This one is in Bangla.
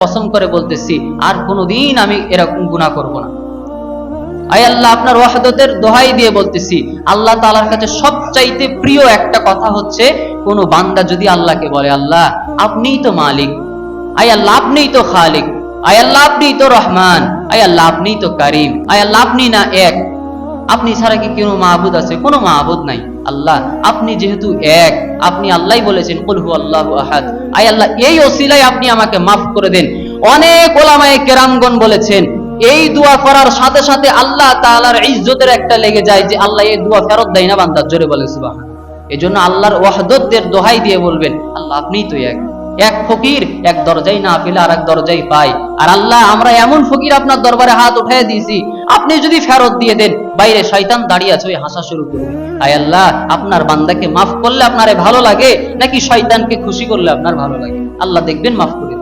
কসম করে বলতেছি আর কোনোদিন আমি এরকম গুনাহ করব না। আয় আল্লাহ, আপনার ওয়াহদতের দোহাই দিয়ে বলতেছি, আল্লাহ তাআলার কাছে সবচাইতে প্রিয় একটা কথা হচ্ছে কোন বান্দা যদি আল্লাহকে বলে, আল্লাহ আপনিই তো মালিক, আয় আল্লাহ আপনিই তো খালিক, আয় আল্লাহ আপনিই তো রহমান, আয় আল্লাহ আপনিই তো কারীম, আয় আল্লাহ আপনি না এক, আপনি ছাড়া কি কোনো মাহবুদ আছে? কোনো মাহবুদ নাই। আল্লাহ আপনি যেহেতু এক, আপনি আল্লাহই বলেছেন কুল হুয়াল্লাহু আহাদ, আয় আল্লাহ এই ওসিলায় আপনি আমাকে মাফ করে দেন। অনেক ওলামায়ে কেরামগণ বলেছেন এই দোয়া করার সাথে সাথে আল্লাহ তাআলার ইজ্জতের একটা লেগে যায় যে আল্লাহ এই দোয়া ফেরত দেয় না বান্দা। জোরে বলেন সুবহানাল্লাহ। এজন্য আল্লাহর ওয়াহদতের দোহাই দিয়ে বলবেন, আল্লাহ আপনিই তো এক। এক ফকির এক দরজায় না পেলে আর এক দরজায় পায়, আর আল্লাহ আমরা এমন ফকির আপনার দরবারে হাত উঠায় দিয়েছি, আপনি যদি ফেরত দিয়ে দেন বাইরে শয়তান দাঁড়িয়ে আছে, ওই হাসা শুরু করবে। আয় আল্লাহ, আপনার বান্দাকে মাফ করলে আপনারে ভালো লাগে নাকি শয়তানকে খুশি করলে আপনার ভালো লাগে? আল্লাহ দেখবেন মাফ করে